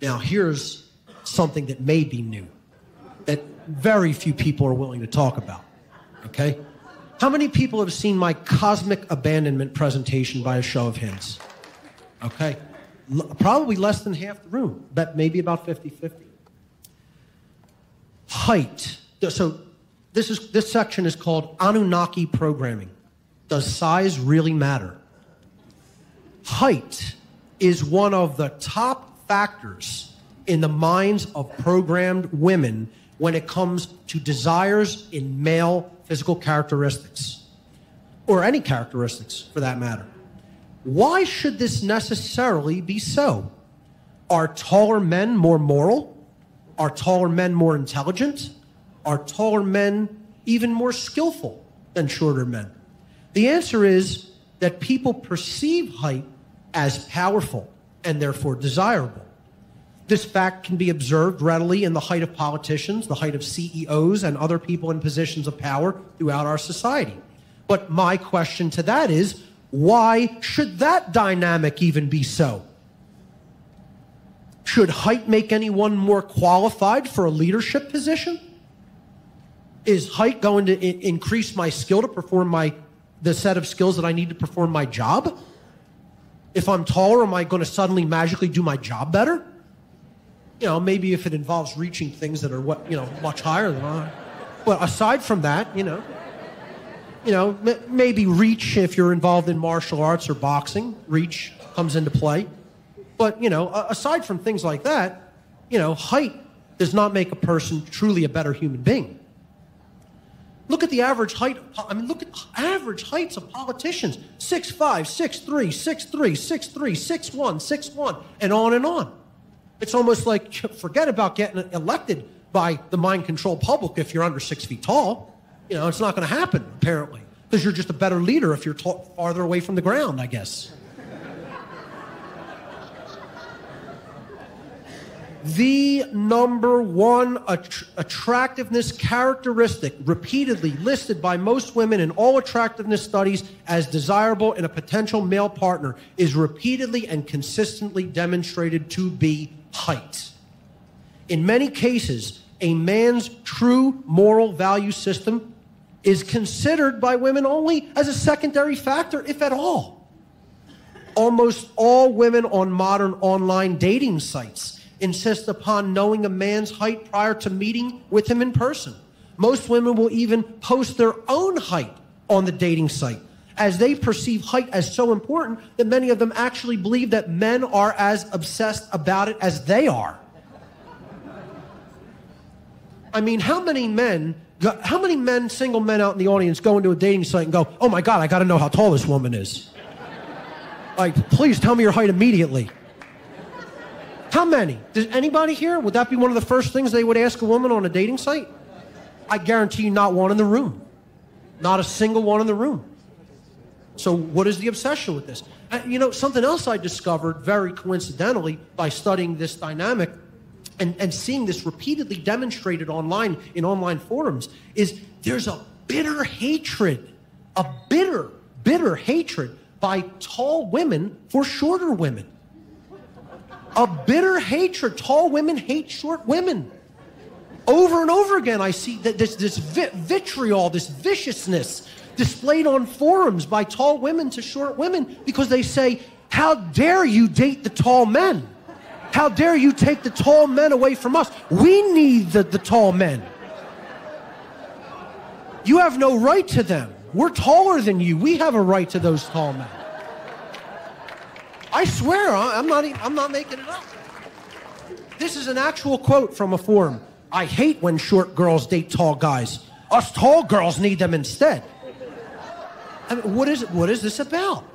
Now, here's something that may be new, that very few people are willing to talk about, okay? How many people have seen my cosmic abandonment presentation by a show of hands? Okay, probably less than half the room, but maybe about 50-50. Height. So this section is called Anunnaki programming. Does size really matter? Height is one of the top factors in the minds of programmed women when it comes to desires in male physical characteristics, or any characteristics for that matter. Why should this necessarily be so? Are taller men more moral? Are taller men more intelligent? Are taller men even more skillful than shorter men? The answer is that people perceive height as powerful and therefore desirable. This fact can be observed readily in the height of politicians, the height of CEOs, and other people in positions of power throughout our society. But my question to that is, why should that dynamic even be so? Should height make anyone more qualified for a leadership position? Is height going to increase my skill to perform the set of skills that I need to perform my job? If I'm taller, am I going to suddenly magically do my job better? You know, maybe if it involves reaching things that are much higher than I. But aside from that, maybe reach, if you're involved in martial arts or boxing, reach comes into play. But, aside from things like that, height does not make a person truly a better human being. Look at the average height. Look at average heights of politicians. 6'5", 6'3", 6'3", 6'3", 6'1", 6'1", and on and on. It's almost like, forget about getting elected by the mind-controlled public if you're under 6 feet tall. It's not going to happen, apparently, because you're just a better leader if you're farther away from the ground, I guess. The number one attractiveness characteristic repeatedly listed by most women in all attractiveness studies as desirable in a potential male partner is repeatedly and consistently demonstrated to be height. In many cases, a man's true moral value system is considered by women only as a secondary factor, if at all. Almost all women on modern online dating sites insist upon knowing a man's height prior to meeting with him in person. Most women will even post their own height on the dating site, as they perceive height as so important that many of them actually believe that men are as obsessed about it as they are. I mean, how many single men out in the audience go into a dating site and go, oh my God, I got to know how tall this woman is. Like, please tell me your height immediately. How many? Does anybody here? Would that be one of the first things they would ask a woman on a dating site? I guarantee you not one in the room. Not a single one in the room. So what is the obsession with this? Something else I discovered very coincidentally by studying this dynamic and seeing this repeatedly demonstrated online in online forums is there's a bitter hatred by tall women for shorter women. A bitter hatred. Tall women hate short women. Over and over again, I see that this vitriol, this viciousness displayed on forums by tall women to short women because they say, how dare you date the tall men? How dare you take the tall men away from us? We need the tall men. You have no right to them. We're taller than you. We have a right to those tall men. I swear, I'm not making it up. This is an actual quote from a forum. I hate when short girls date tall guys. Us tall girls need them instead. I mean, what is this about?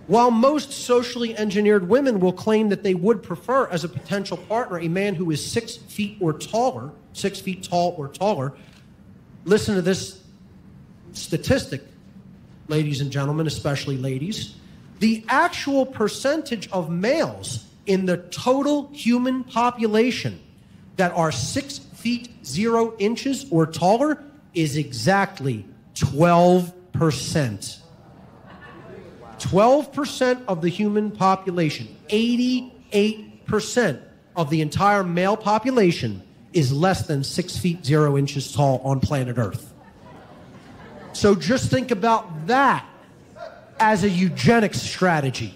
While most socially engineered women will claim that they would prefer as a potential partner a man who is 6 feet or taller, 6 feet tall or taller, listen to this statistic, ladies and gentlemen, especially ladies. The actual percentage of males in the total human population that are 6 feet 0 inches or taller is exactly 12%. 12% of the human population, 88% of the entire male population is less than 6 feet 0 inches tall on planet Earth. So just think about that as a eugenics strategy.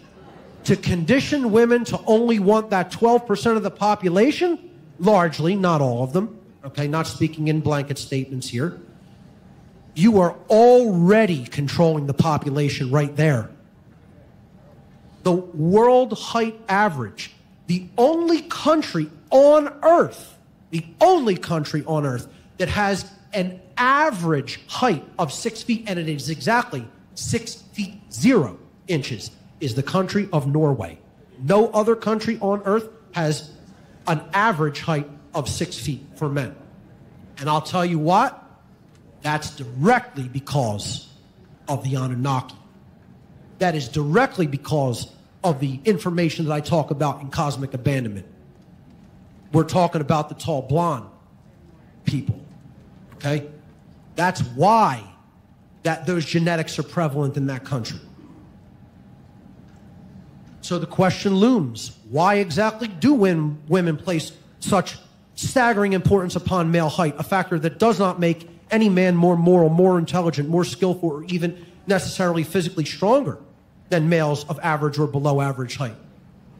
To condition women to only want that 12% of the population, largely, not all of them, okay, not speaking in blanket statements here, you are already controlling the population right there. The world height average, the only country on Earth that has an average height of 6 feet, and it is exactly 6 feet 0 inches, is the country of Norway. No other country on Earth has an average height of 6 feet for men. And I'll tell you what, that's directly because of the Anunnaki. That is directly because of the information that I talk about in Cosmic Abandonment. We're talking about the tall blonde people, okay? That's why those genetics are prevalent in that country. So the question looms, why exactly do women place such staggering importance upon male height, a factor that does not make any man more moral, more intelligent, more skillful, or even necessarily physically stronger than males of average or below average height?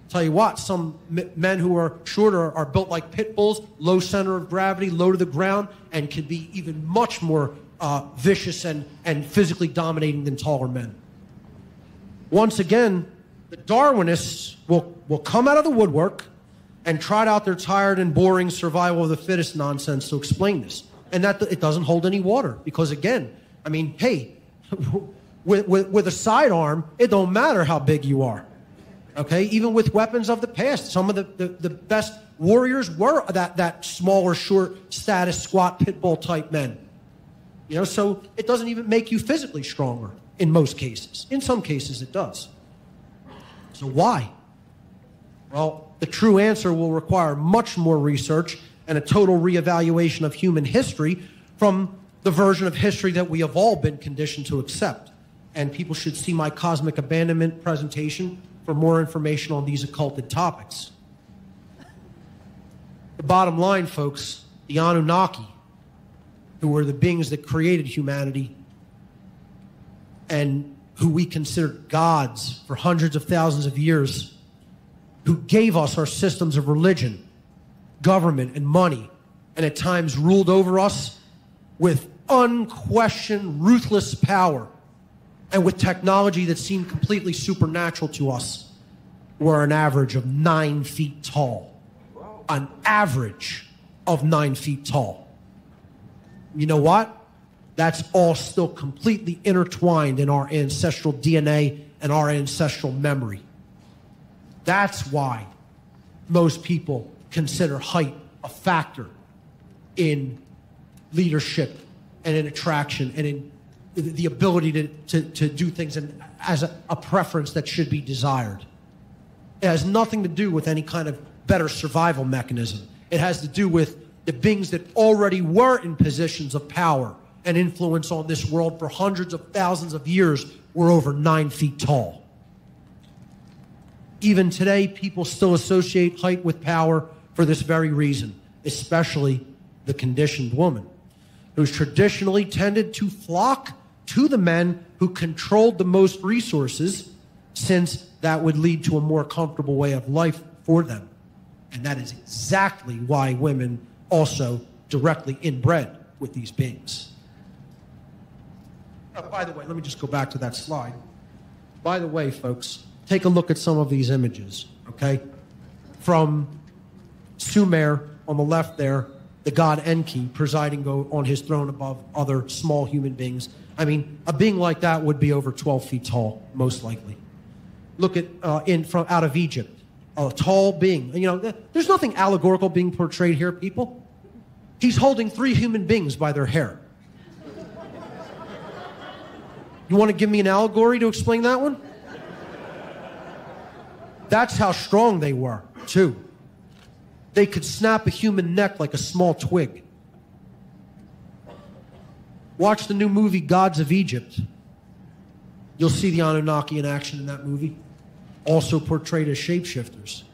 Tell you what, some men who are shorter are built like pit bulls, low center of gravity, low to the ground, and can be even much more vicious and physically dominating than taller men. Once again, the Darwinists will come out of the woodwork and trot out their tired and boring survival of the fittest nonsense to explain this. And that it doesn't hold any water. Because again, I mean, hey, with a sidearm, it don't matter how big you are. Okay? Even with weapons of the past, some of the best warriors were that smaller, short, status, squat, pit bull type men. You know, so it doesn't even make you physically stronger in most cases. In some cases, it does. So why? Well, the true answer will require much more research and a total reevaluation of human history from the version of history that we have all been conditioned to accept. And people should see my Cosmic Abandonment presentation for more information on these occulted topics. The bottom line, folks, the Anunnaki, who were the beings that created humanity and who we considered gods for hundreds of thousands of years, who gave us our systems of religion, government, and money, and at times ruled over us with unquestioned, ruthless power, and with technology that seemed completely supernatural to us, were an average of 9 feet tall. An average of 9 feet tall. You know what? That's all still completely intertwined in our ancestral DNA and our ancestral memory. That's why most people consider height a factor in leadership and in attraction and in the ability to do things as a preference that should be desired. It has nothing to do with any kind of better survival mechanism. It has to do with the beings that already were in positions of power and influence on this world for hundreds of thousands of years were over 9 feet tall. Even today, people still associate height with power for this very reason, especially the conditioned woman, who's traditionally tended to flock to the men who controlled the most resources, since that would lead to a more comfortable way of life for them. And that is exactly why women also directly inbred with these beings. By the way, let me just go back to that slide. By the way, folks, take a look at some of these images, okay? From Sumer on the left there, the god Enki presiding on his throne above other small human beings. I mean, a being like that would be over 12 feet tall, most likely. Look at out of Egypt, a tall being. You know, there's nothing allegorical being portrayed here, people. He's holding 3 human beings by their hair. You want to give me an allegory to explain that one? That's how strong they were, too. They could snap a human neck like a small twig. Watch the new movie, Gods of Egypt. You'll see the Anunnaki in action in that movie, also portrayed as shapeshifters.